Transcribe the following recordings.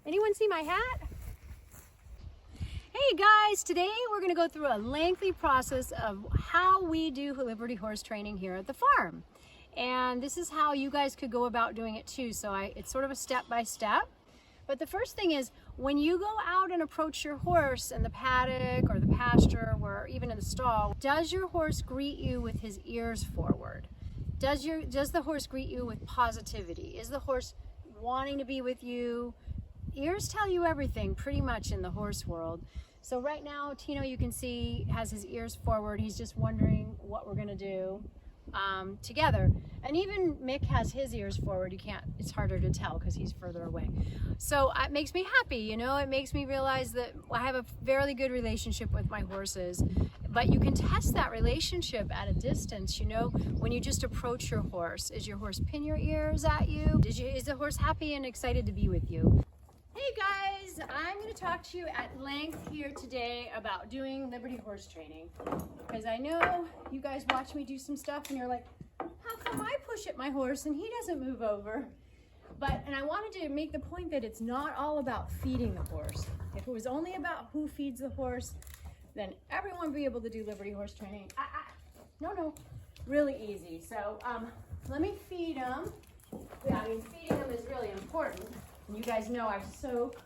Anyone see my hat? Hey guys, today we're going to go through a lengthy process of how we do Liberty horse training here at the farm. And this is how you guys could go about doing it too. So it's sort of a step-by-step. But the first thing is, when you go out and approach your horse in the paddock or the pasture or even in the stall, does your horse greet you with his ears forward? Does the horse greet you with positivity? Is the horse wanting to be with you? Ears tell you everything pretty much in the horse world. So right now, Tino, you can see, has his ears forward. He's just wondering what we're gonna do together. And even Mick has his ears forward. You can't, it's harder to tell because he's further away. So it makes me happy, you know, it makes me realize that I have a fairly good relationship with my horses. But you can test that relationship at a distance, you know, when you just approach your horse. Is your horse pin your ears at you? Is the horse happy and excited to be with you? Hey guys, I'm going to talk to you at length here today about doing Liberty horse training, because I know you guys watch me do some stuff and you're like, how come I push at my horse and he doesn't move over? And I wanted to make the point that it's not all about feeding the horse. If it was only about who feeds the horse, then everyone would be able to do Liberty horse training. No, really easy. So let me feed them. Yeah, I mean, feeding them is really important. And you guys know I soak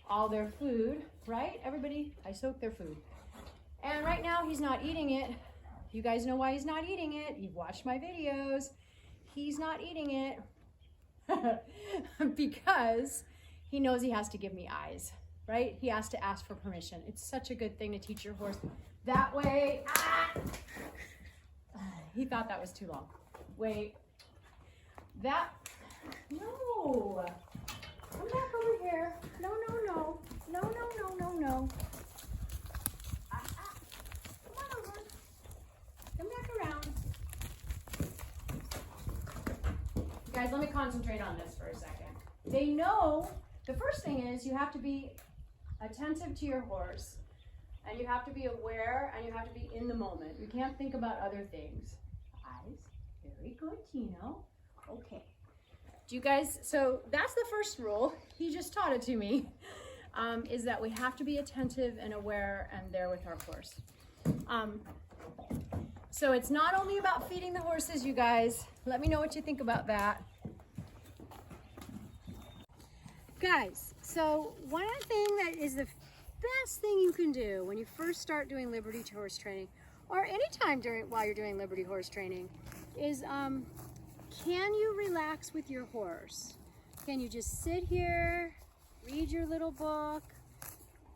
all their food, right? Everybody, I soak their food. And right now he's not eating it. You guys know why he's not eating it. You've watched my videos. He's not eating it because he knows he has to give me eyes, right? He has to ask for permission. It's such a good thing to teach your horse that way. He thought that was too long. Wait, no. Come back over here. No. Come on over. Come back around. You guys, let me concentrate on this for a second. They know, the first thing is you have to be attentive to your horse, and you have to be aware, and you have to be in the moment. You can't think about other things. Eyes. Very good, Tino. Okay. You guys, so that's the first rule. He just taught it to me, is that we have to be attentive and aware and there with our horse. So it's not only about feeding the horses, you guys. Let me know what you think about that. Guys, so one thing that is the best thing you can do when you first start doing Liberty horse training, or anytime while you're doing Liberty horse training, is can you relax with your horse? Can you just sit here, read your little book,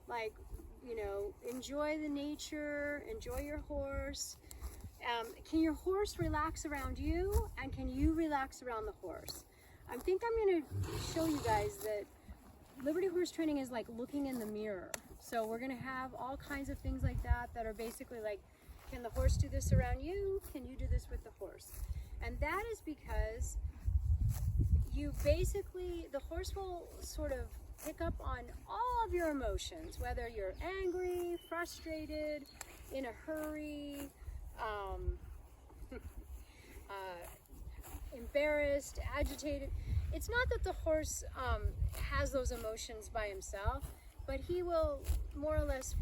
like, you know, enjoy the nature, enjoy your horse? Can your horse relax around you, and can you relax around the horse? I think I'm going to show you guys that Liberty horse training is like looking in the mirror. So we're going to have all kinds of things like that are basically like, can the horse do this around you? Can you do this with the horse? And that is because the horse will sort of pick up on all of your emotions, whether you're angry, frustrated, in a hurry, embarrassed, agitated. It's not that the horse has those emotions by himself, but he will more or less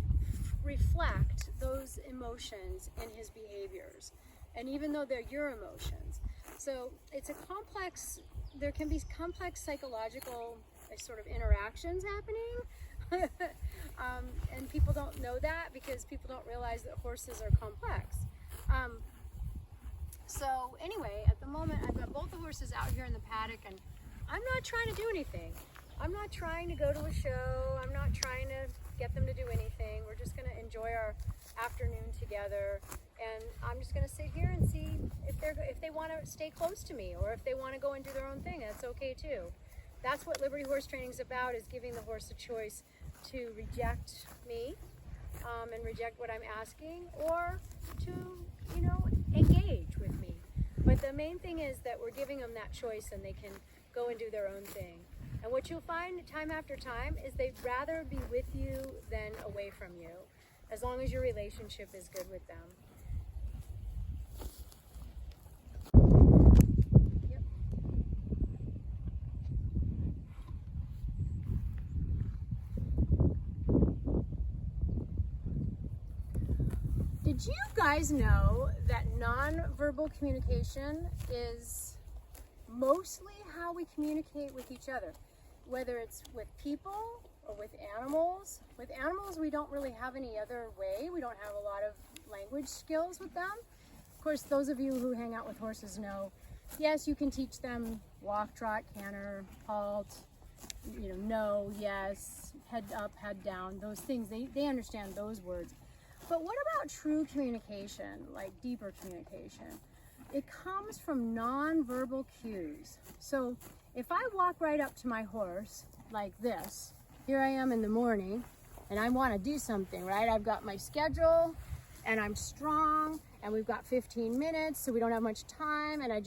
reflect those emotions in his behaviors. And even though they're your emotions. So it's a complex, there can be complex psychological sort of interactions happening. And people don't know that because people don't realize that horses are complex. So anyway, at the moment I've got both the horses out here in the paddock, and I'm not trying to do anything. I'm not trying to go to a show. I'm not trying to get them to do anything. We're just going to enjoy our afternoon together, and I'm just going to sit here and see if they want to stay close to me, or if they want to go and do their own thing. That's okay too. That's what Liberty horse training is about, is giving the horse a choice to reject me and reject what I'm asking, or to, you know, engage with me. But the main thing is that we're giving them that choice, and they can go and do their own thing. And what you'll find time after time is they'd rather be with you than away from you, as long as your relationship is good with them. Yep. Did you guys know that nonverbal communication is mostly how we communicate with each other? Whether it's with people or with animals. With animals, we don't really have any other way. We don't have a lot of language skills with them. Of course, those of you who hang out with horses know, yes, you can teach them walk, trot, canter, halt, no, yes, head up, head down, those things. They understand those words. But what about true communication, like deeper communication? It comes from nonverbal cues. So if I walk right up to my horse like this, here I am in the morning, and I want to do something, right? I've got my schedule, and I'm strong, and we've got 15 minutes, so we don't have much time, and I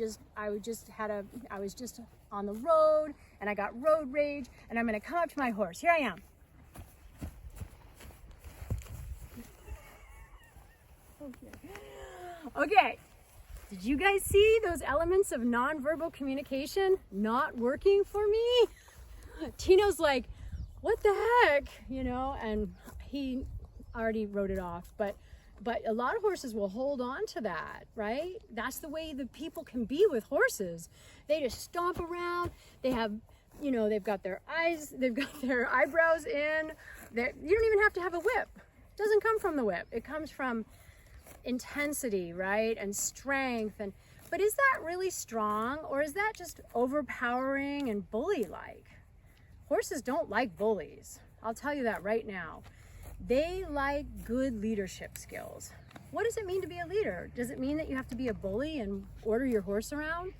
was just on the road, and I got road rage, and I'm going to come up to my horse. Here I am. Okay, did you guys see those elements of nonverbal communication not working for me? Tino's like, what the heck, and he already wrote it off, but a lot of horses will hold on to that, right? That's the way the people can be with horses. They just stomp around. They have, they've got their eyebrows in. You don't even have to have a whip. It doesn't come from the whip. It comes from intensity, right? And strength. But is that really strong, or is that just overpowering and bully-like? Horses don't like bullies. I'll tell you that right now. They like good leadership skills. What does it mean to be a leader? Does it mean that you have to be a bully and order your horse around?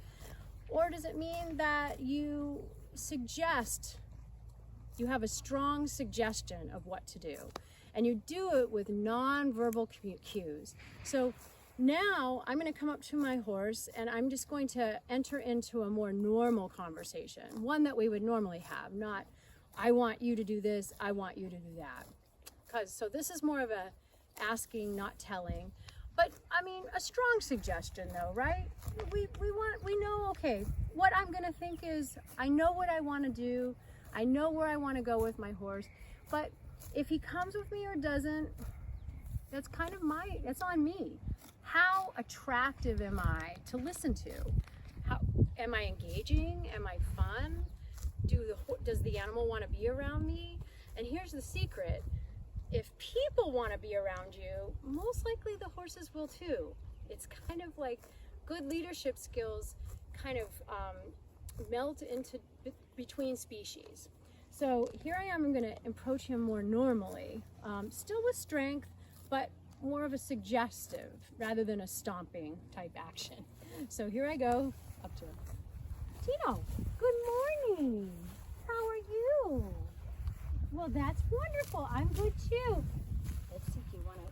Or does it mean that you have a strong suggestion of what to do? And you do it with nonverbal cues. So now I'm going to come up to my horse and I'm just going to enter into a more normal conversation, one that we would normally have, not I want you to do this, I want you to do that. So this is more of a asking, not telling, but I mean a strong suggestion though, right? We know, okay, what I'm going to think is I know what I want to do, I know where I want to go with my horse, but if he comes with me or doesn't, that's on me. How attractive am I to listen to? Am I engaging? Am I fun? Does the animal want to be around me? And here's the secret. If people want to be around you, most likely the horses will too. It's kind of like good leadership skills kind of melt into between species. So here I am, I'm going to approach him more normally, still with strength, but more of a suggestive rather than a stomping type action. So here I go up to him. Tino, good morning. How are you? Well, that's wonderful. I'm good too. Let's see if you want to.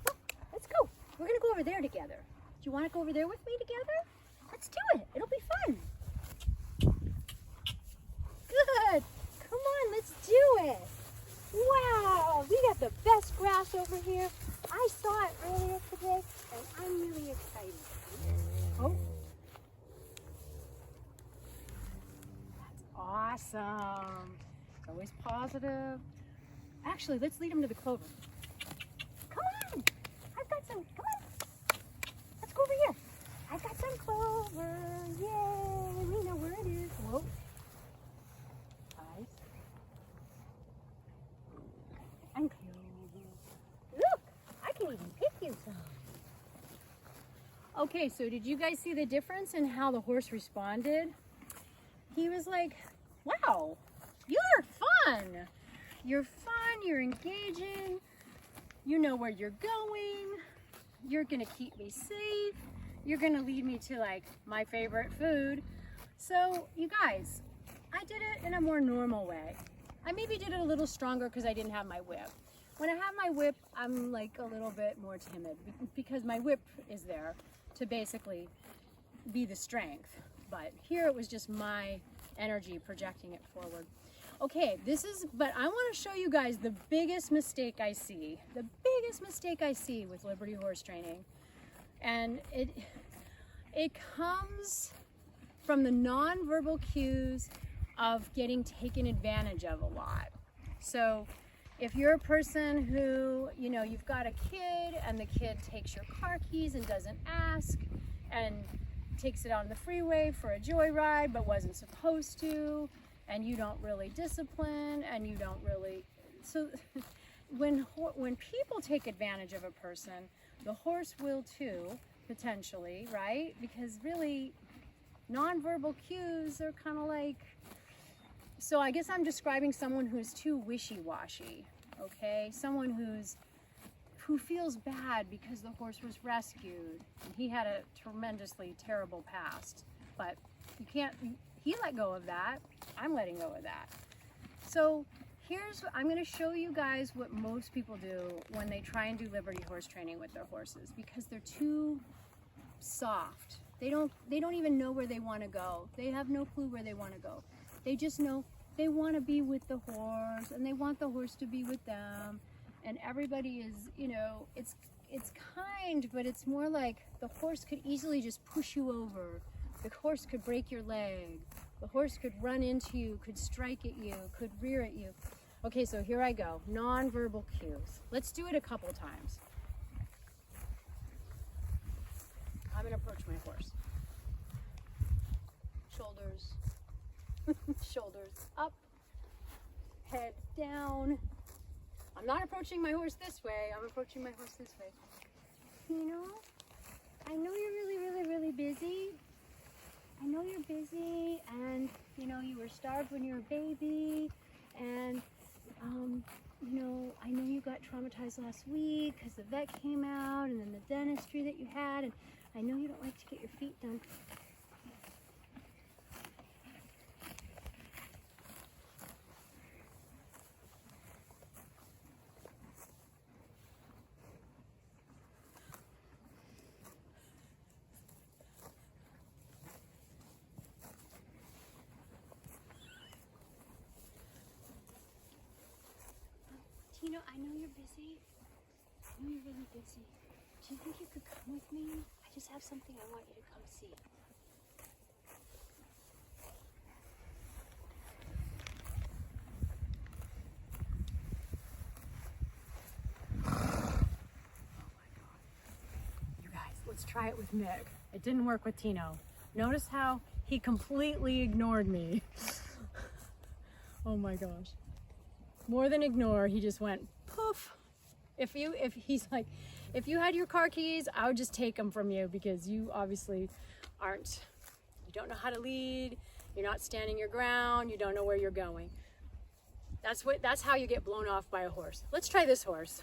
Oh, let's go. We're going to go over there together. Do you want to go over there with me together? Let's do it. It'll be fun. Good. Come on, let's do it. Wow, we got the best grass over here. I saw it earlier today, and I'm really excited. Oh. That's awesome. It's always positive. Actually, let's lead him to the clover. Come on. I've got some. Come on. Let's go over here. I've got some clover. Yay. We know where it is. Whoa. And look, I can even pick you some. Okay, so did you guys see the difference in how the horse responded? He was like, wow, you're fun. You're fun, you're engaging, you know where you're going, you're gonna keep me safe, you're gonna lead me to like my favorite food. So you guys, I did it in a more normal way. I maybe did it a little stronger because I didn't have my whip. When I have my whip, I'm like a little bit more timid because my whip is there to basically be the strength. But here it was just my energy projecting it forward. Okay, but I want to show you guys the biggest mistake I see. The biggest mistake I see with Liberty horse training. And it comes from the nonverbal cues of getting taken advantage of a lot. So If you're a person who, you know, you've got a kid and the kid takes your car keys and doesn't ask and takes it on the freeway for a joyride but wasn't supposed to, and you don't really discipline and you don't really, so when people take advantage of a person, the horse will too, potentially, right? Because really nonverbal cues are kind of like, so I guess I'm describing someone who's too wishy-washy, okay? Someone who feels bad because the horse was rescued and he had a tremendously terrible past, but you can't, he let go of that, I'm letting go of that. So I'm going to show you guys what most people do when they try and do liberty horse training with their horses, because they're too soft. They don't even know where they want to go. They have no clue where they want to go. They just know they want to be with the horse and they want the horse to be with them. And everybody is, you know, it's kind, but it's more like the horse could easily just push you over. The horse could break your leg. The horse could run into you, could strike at you, could rear at you. Okay, so here I go. Nonverbal cues. Let's do it a couple times. I'm gonna approach my horse. Shoulders, shoulders up, head down. I'm not approaching my horse this way, I'm approaching my horse this way. You know, I know you're really busy. I know you're busy and, you know, you were starved when you were a baby and, you know, I know you got traumatized last week because the vet came out and then the dentistry that you had, and I know you don't like to get your feet done. Tino, I know you're busy. I know you're really busy. Do you think you could come with me? I just have something I want you to come see. Oh my God. You guys, let's try it with Nick. It didn't work with Tino. Notice how he completely ignored me. Oh my gosh. More than ignore, he just went poof. If he's like, if you had your car keys, I would just take them from you because you obviously you don't know how to lead, you're not standing your ground, you don't know where you're going. That's how you get blown off by a horse. Let's try this horse.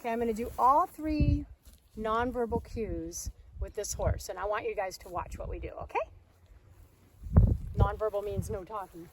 Okay, I'm gonna do all 3 nonverbal cues with this horse, and I want you guys to watch what we do, okay? Nonverbal means no talking.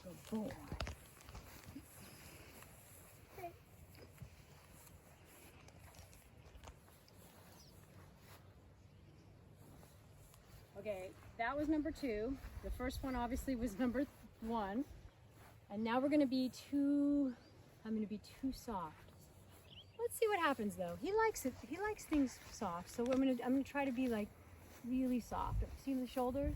Good boy. Okay, that was number 2. The first one obviously was number 1. And now we're gonna be I'm gonna be too soft. Let's see what happens though. He likes it. He likes things soft. So I'm gonna try to be like really soft. See the shoulders?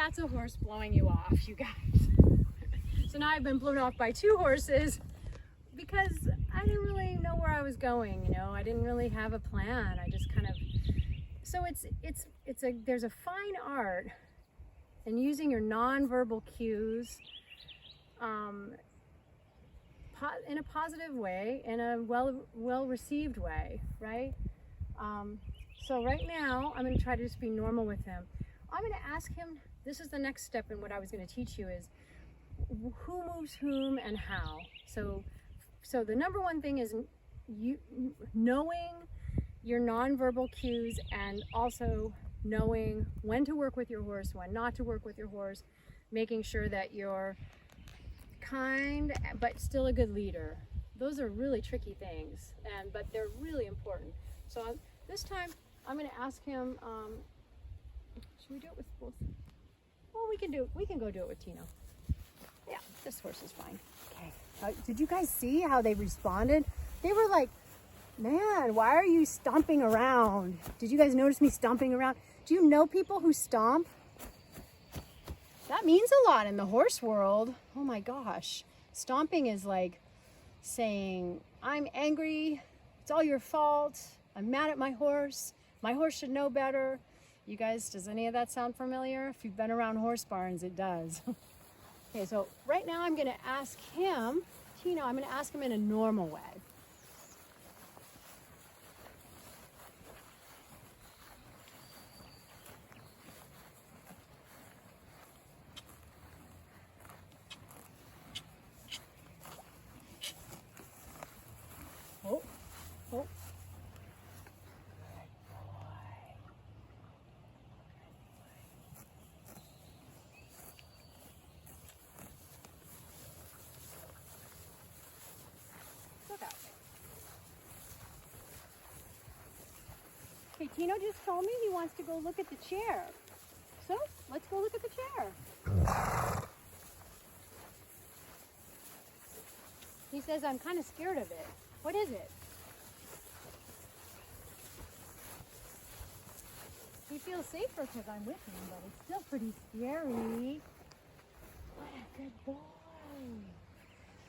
that's a horse blowing you off, you guys. So now I've been blown off by 2 horses because I didn't really know where I was going, you know. I didn't really have a plan. I just kind of, so there's a fine art in using your nonverbal cues in a positive way, in a well-received way, right? So right now, I'm going to try to just be normal with him. I'm going to ask him, this is the next step in what I was going to teach you, is who moves whom and how. So the number one thing is knowing your nonverbal cues, and also knowing when to work with your horse, when not to work with your horse, making sure that you're kind but still a good leader. Those are really tricky things, but they're really important. So this time I'm going to ask him, should we do it with both? Well, we can go do it with Tino. Yeah, this horse is fine. Okay. Did you guys see how they responded? They were like, man, why are you stomping around? Did you guys notice me stomping around? Do you know people who stomp? That means a lot in the horse world. Oh my gosh. Stomping is like saying, I'm angry, it's all your fault, I'm mad at my horse should know better. You guys, does any of that sound familiar? If you've been around horse barns, it does. Okay, so right now I'm gonna ask him, Tino, I'm gonna ask him in a normal way. Oh, oh. Okay, Tino just told me he wants to go look at the chair. So, let's go look at the chair. He says, I'm kind of scared of it. What is it? He feels safer because I'm with him, but it's still pretty scary. What a good boy.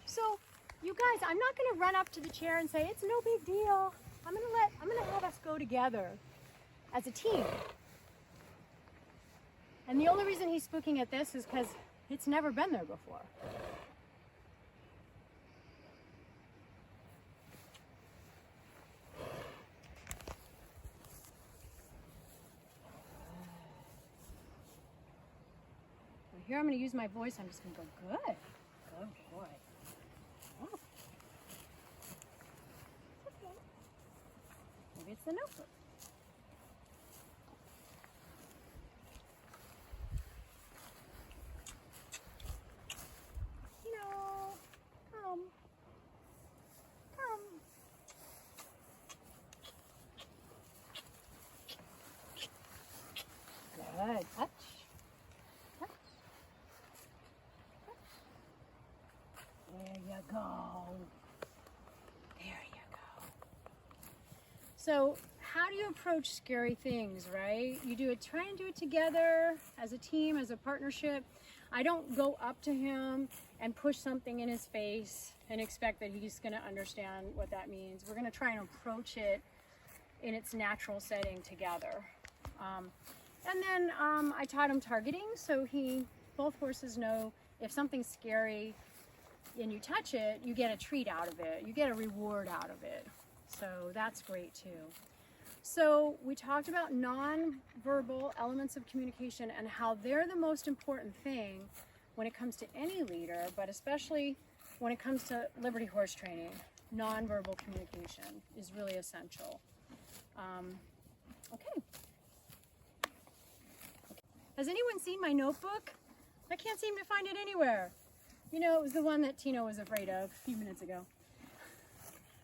So, you guys, I'm not going to run up to the chair and say, it's no big deal. I'm going to have us go together as a team. And the only reason he's spooking at this is because it's never been there before. Here I'm going to use my voice. I'm just going to go, good. Good boy. Oh. Okay. Maybe it's the notebook. Come. Good. Touch. There you go. There you go. So, how do you approach scary things, right? Try and do it together as a team, as a partnership. I don't go up to him and push something in his face and expect that he's going to understand what that means. We're going to try and approach it in its natural setting together. And then I taught him targeting, so both horses know if something's scary and you touch it, you get a treat out of it. You get a reward out of it. So that's great too. So we talked about non-verbal elements of communication and how they're the most important thing when it comes to any leader, but especially when it comes to Liberty horse training. Non-verbal communication is really essential. Okay. Has anyone seen my notebook? I can't seem to find it anywhere. You know, it was the one that Tino was afraid of a few minutes ago.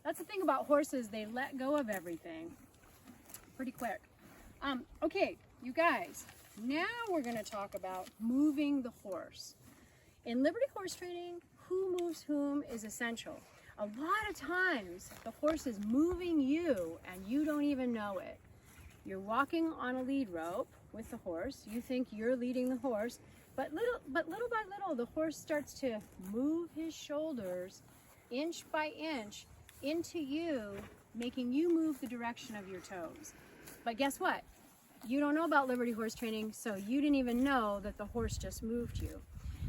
That's the thing about horses, they let go of everything pretty quick. Okay, you guys, now we're going to talk about moving the horse. In Liberty horse training, who moves whom is essential. A lot of times, the horse is moving you and you don't even know it. You're walking on a lead rope with the horse. You think you're leading the horse, but little by little, the horse starts to move his shoulders inch by inch into you, making you move the direction of your toes. But guess what? You don't know about Liberty horse training, so you didn't even know that the horse just moved you.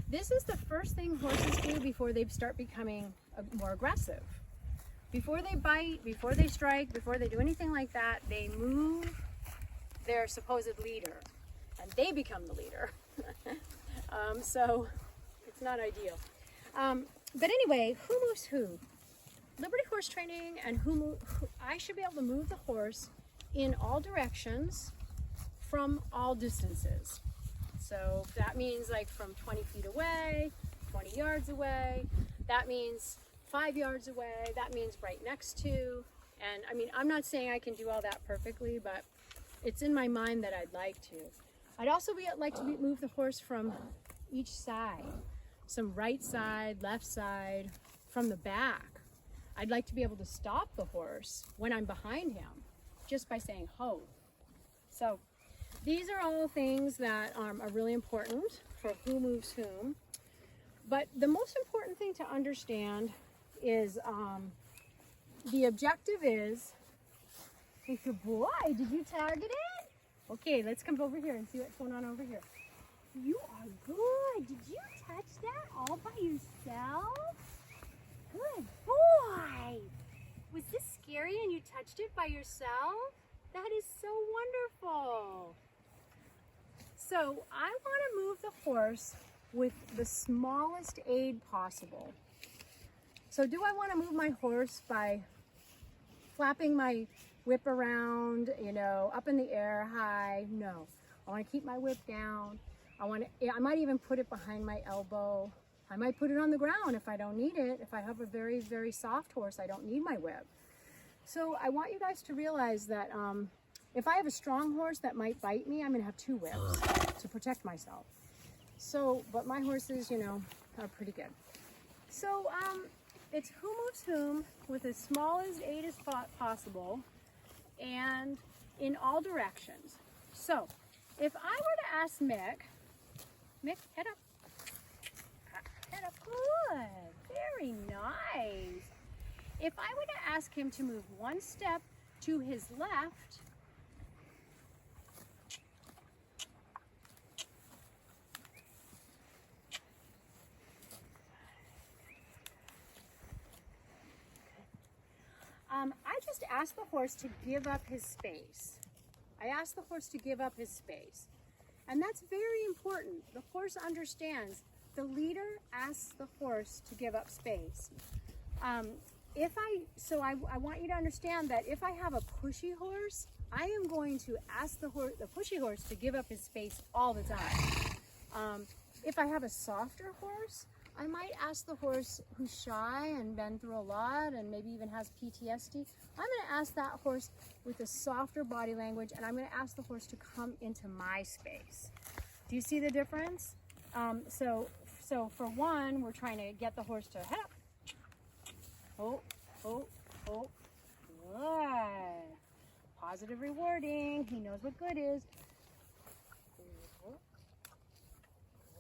This is the first thing horses do before they start becoming more aggressive. Before they bite, before they strike, before they do anything like that, they move their supposed leader, and they become the leader. So it's not ideal. But anyway, who moves who? Liberty horse training, and I should be able to move the horse in all directions from all distances. So that means like from 20 feet away, 20 yards away, that means 5 yards away, that means right next to. And I mean, I'm not saying I can do all that perfectly, but it's in my mind that I'd like to. I'd also like to move the horse from each side, some right side, left side, from the back. I'd like to be able to stop the horse when I'm behind him just by saying ho. So these are all things that are really important for who moves whom. But the most important thing to understand is the objective is, hey, good boy, did you target it? Okay, let's come over here and see what's going on over here. You are good. Did you touch that all by yourself? Good boy. Was this scary and you touched it by yourself? That is so wonderful. So I want to move the horse with the smallest aid possible. So do I want to move my horse by flapping my whip around, you know, up in the air high? No. I want to keep my whip down. I might even put it behind my elbow. I might put it on the ground if I don't need it. If I have a very, very soft horse, I don't need my whip. So I want you guys to realize that if I have a strong horse that might bite me, I'm going to have 2 whips to protect myself. So, but my horses, you know, are pretty good. So it's who moves whom with as small as aid as possible and in all directions. So if I were to ask Mick, head up. Head up, good, very nice. If I were to ask him to move 1 step to his left, I just asked the horse to give up his space. I asked the horse to give up his space. And that's very important. The horse understands. The leader asks the horse to give up space. I want you to understand that if I have a pushy horse, I am going to ask the pushy horse to give up his space all the time. If I have a softer horse, I might ask the horse who's shy and been through a lot and maybe even has PTSD, I'm going to ask that horse with a softer body language, and I'm going to ask the horse to come into my space. Do you see the difference? So for one, we're trying to get the horse to head up. Oh. Good. Positive rewarding. He knows what good is. Good.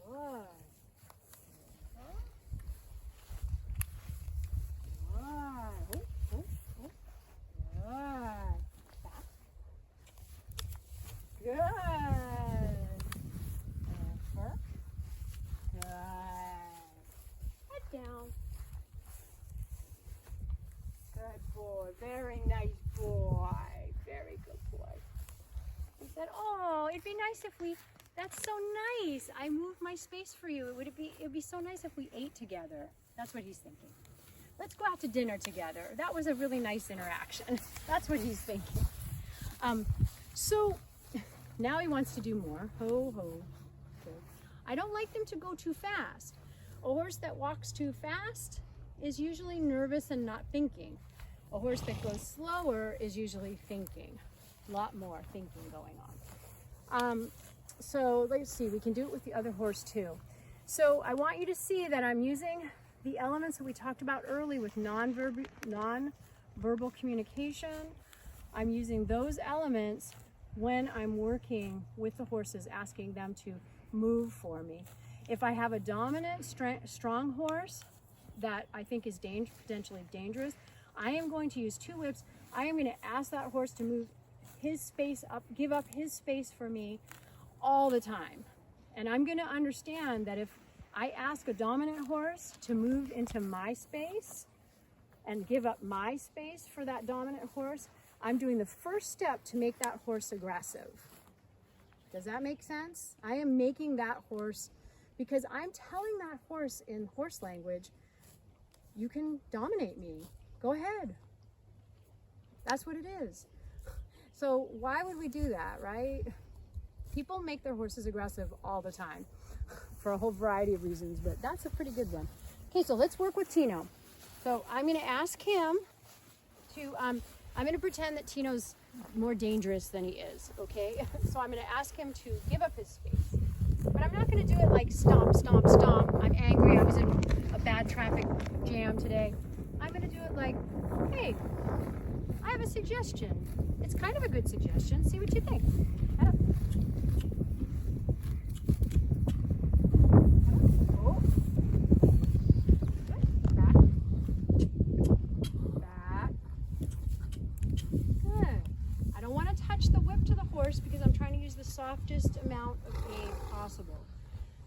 Good. Good. Good. Good. Head down. Good boy. Very nice boy. Very good boy. He said, "Oh, it'd be nice if we. That's so nice. I moved my space for you. It'd be so nice if we ate together." That's what he's thinking. Let's go out to dinner together. That was a really nice interaction. That's what he's thinking. So now he wants to do more. Ho, ho. Good. I don't like them to go too fast. A horse that walks too fast is usually nervous and not thinking. A horse that goes slower is usually thinking. A lot more thinking going on. So let's see, we can do it with the other horse too. So I want you to see that I'm using the elements that we talked about early with non-verbal communication. I'm using those elements when I'm working with the horses, asking them to move for me. If I have a dominant, strong horse that I think is potentially dangerous, I am going to use 2 whips. I am going to ask that horse to move his space up, give up his space for me all the time. And I'm going to understand that if I ask a dominant horse to move into my space and give up my space for that dominant horse, I'm doing the first step to make that horse aggressive. Does that make sense? I am making that horse, because I'm telling that horse in horse language, you can dominate me. Go ahead. That's what it is. So why would we do that, right? People make their horses aggressive all the time for a whole variety of reasons, but that's a pretty good one. Okay, so let's work with Tino. So I'm going to ask him to, I'm going to pretend that Tino's more dangerous than he is, okay? So I'm going to ask him to give up his space. But I'm not going to do it like stomp, stomp, stomp. I'm angry. I was in a bad traffic jam today. I'm going to do it like, hey, I have a suggestion. It's kind of a good suggestion. See what you think. Head up. Oh. Good. Back. Back. Good. I don't want to touch the whip to the horse because I'm trying to use the softest amount of aid possible.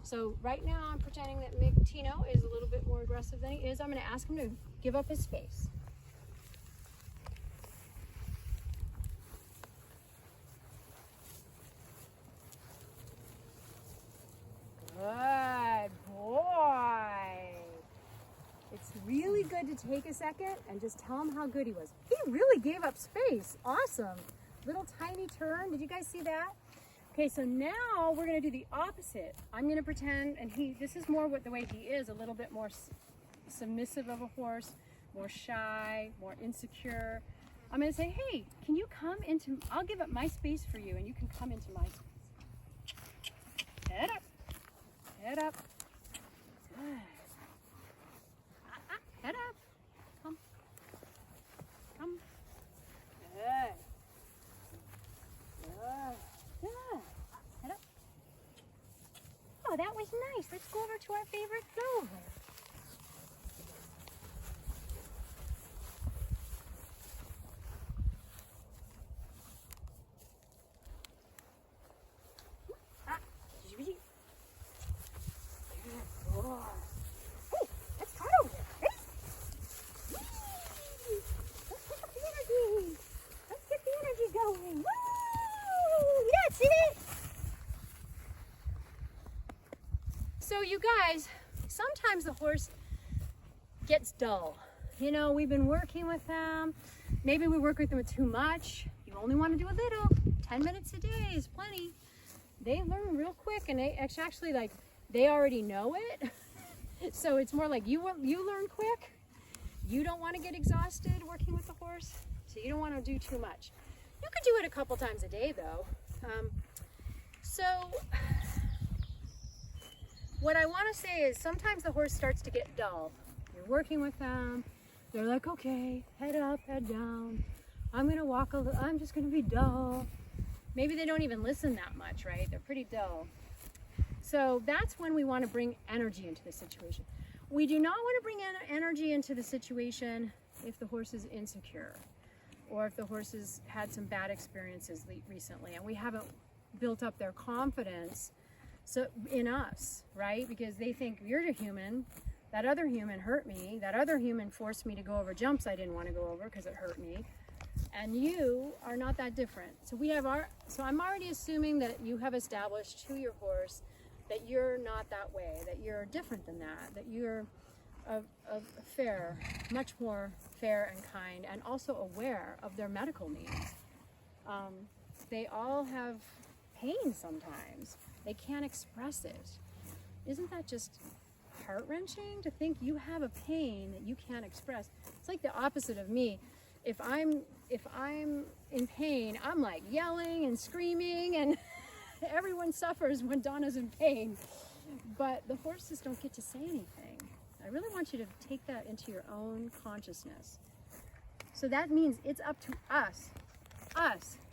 So right now I'm pretending that Tino is a little bit more aggressive than he is. I'm going to ask him to give up his space. Good boy. It's really good to take a second and just tell him how good he was. He really gave up space. Awesome. Little tiny turn. Did you guys see that? Okay, so now we're going to do the opposite. I'm going to pretend, and this is more the way he is, a little bit more submissive of a horse, more shy, more insecure. I'm going to say, hey, can you come into, I'll give up my space for you, and you can come into my space. Head up. Head up. Good. Head up. Come. Come. Good. Good. Good. Head up. Oh, that was nice. Let's go over to our favorite flower. Let's start over there. Ready? Let's pick up the energy. Let's get the energy going. Woo! That's it. So you guys, sometimes the horse gets dull. You know, we've been working with them. Maybe we work with them too much. You only want to do a little. 10 minutes a day is plenty. They learn real quick, and it's actually like they already know it. So it's more like you learn quick. You don't want to get exhausted working with the horse, so you don't want to do too much. You could do it a couple times a day though. So what I want to say is sometimes the horse starts to get dull. You're working with them. They're like, okay, head up, head down. I'm going to walk a little, I'm just going to be dull. Maybe they don't even listen that much, right? They're pretty dull. So that's when we want to bring energy into the situation. We do not want to bring energy into the situation if the horse is insecure or if the horse has had some bad experiences recently and we haven't built up their confidence in us, right? Because they think you're a human, that other human hurt me, that other human forced me to go over jumps I didn't want to go over because it hurt me. And you are not that different. So so I'm already assuming that you have established to your horse that you're not that way, that you're different than that you're fair, much more fair and kind, and also aware of their medical needs. They all have pain sometimes. They can't express it. Isn't that just heart-wrenching to think you have a pain that you can't express? It's like the opposite of me. If I'm in pain, I'm like yelling and screaming, and everyone suffers when Donna's in pain. But the horses don't get to say anything. I really want you to take that into your own consciousness. So that means it's up to us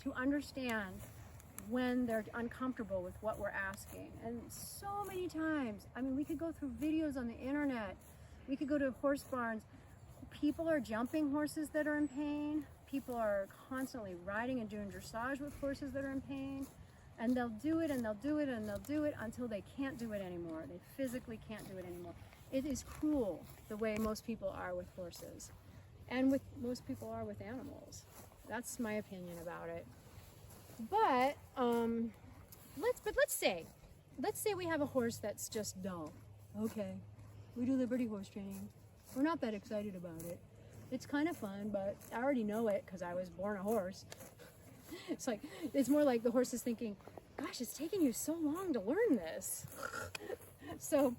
to understand when they're uncomfortable with what we're asking. And so many times, I mean, we could go through videos on the internet. We could go to horse barns. People are jumping horses that are in pain. People are constantly riding and doing dressage with horses that are in pain. And they'll do it and they'll do it and they'll do it until they can't do it anymore. They physically can't do it anymore. It is cruel the way most people are with horses, and with most people are with animals. That's my opinion about it. But let's say we have a horse that's just dull. Okay, we do Liberty horse training. We're not that excited about it. It's kind of fun, but I already know it because I was born a horse. It's more like the horse is thinking, gosh, it's taking you so long to learn this. So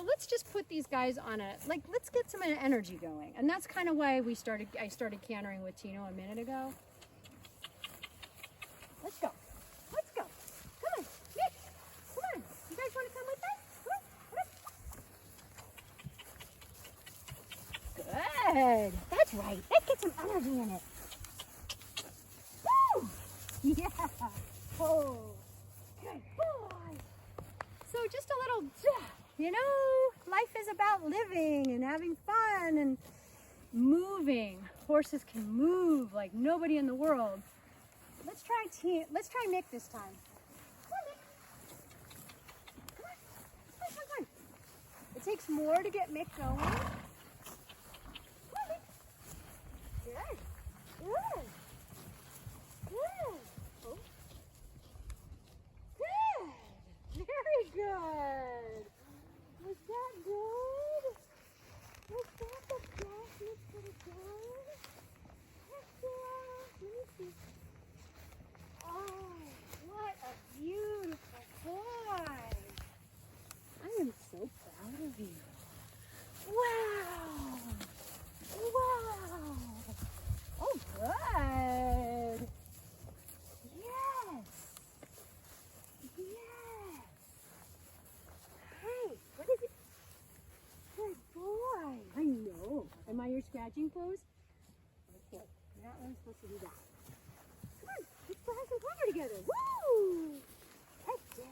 let's just put these guys on let's get some energy going. And that's kind of why I started cantering with Tino a minute ago. Let's go. Let's go. Come on, Nick. Come on. You guys want to come with us? Come on. Good. That's right. Let's get some energy in it. Woo! Yeah. Oh. Good boy. So just a little, life is about living and having fun and moving. Horses can move like nobody in the world. Let's try Mick this time. Come on, Mick. Come on. Come on. It takes more to get Mick going. Come on, Mick. Good. Good. Good. Oh. Good. Very good. Was that good? Was that the best Mick could have done? Heck yeah. Let me see. Oh, what a beautiful boy. I am so proud of you. Wow. Wow. Oh, good. Yes. Yes. Hey, what is it? Good boy. I know. Am I your scratching pose? Okay, you're not really supposed to do that. Let's go have some fun together. Woo! Heck yeah.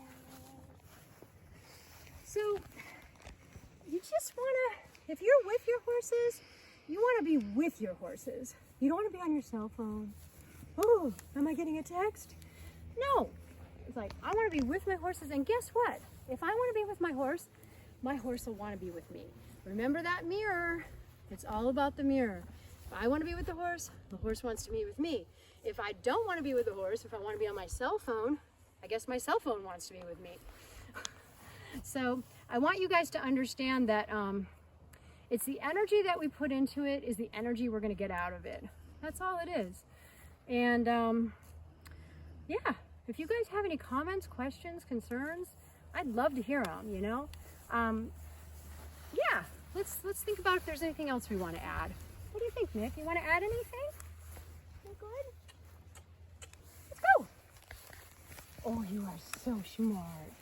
So, you just want to, if you're with your horses, you want to be with your horses. You don't want to be on your cell phone. Oh, am I getting a text? No. It's like, I want to be with my horses, and guess what? If I want to be with my horse will want to be with me. Remember that mirror. It's all about the mirror. If I want to be with the horse wants to be with me. If I don't want to be with the horse, if I want to be on my cell phone, I guess my cell phone wants to be with me. So I want you guys to understand that it's the energy that we put into it is the energy we're going to get out of it. That's all it is. And yeah, if you guys have any comments, questions, concerns, I'd love to hear them, yeah, let's think about if there's anything else we want to add. What do you think, Nick? You want to add anything? You good? Let's go. Oh, you are so smart.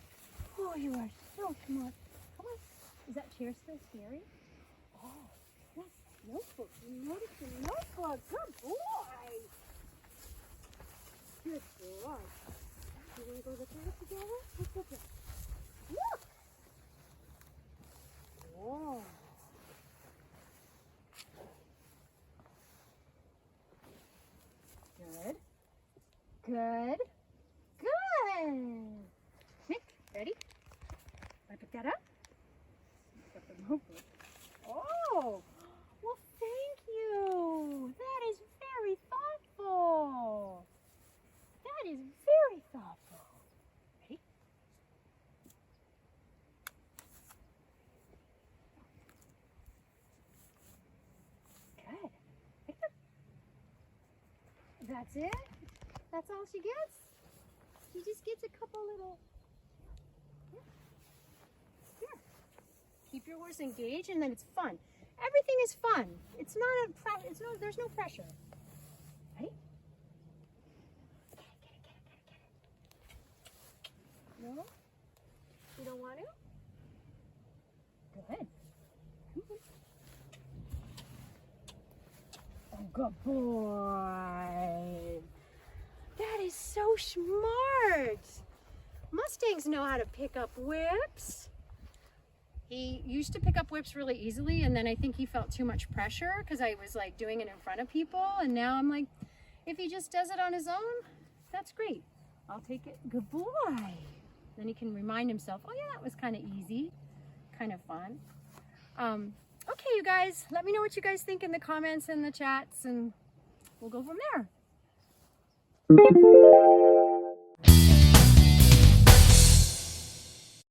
Oh, you are so smart. Come on. Is that chair still scary? Oh, yes. Notebook. You noticed the notebook. Good boy. Good boy. You want to go look at it together? Let's look at it. Look. Whoa. Good. Good. Good. Nick, ready? Want to pick that up? Got the notebook. Oh, well, thank you. That is very thoughtful. That is very thoughtful. Ready? Good. Pick up. That's it? That's all she gets? She just gets a couple little... Here. Keep your horse engaged and then it's fun. Everything is fun. It's not there's no pressure. Right? Get it. No? You don't want to? Good. Oh, good boy. That guy's so smart. Mustangs know how to pick up whips. He used to pick up whips really easily, and then I think he felt too much pressure because I was like doing it in front of people, and now I'm like, if he just does it on his own, that's great. I'll take it. Good boy. Then he can remind himself, oh yeah, that was kind of easy, kind of fun. Okay, you guys, let me know what you guys think in the comments and the chats, and we'll go from there.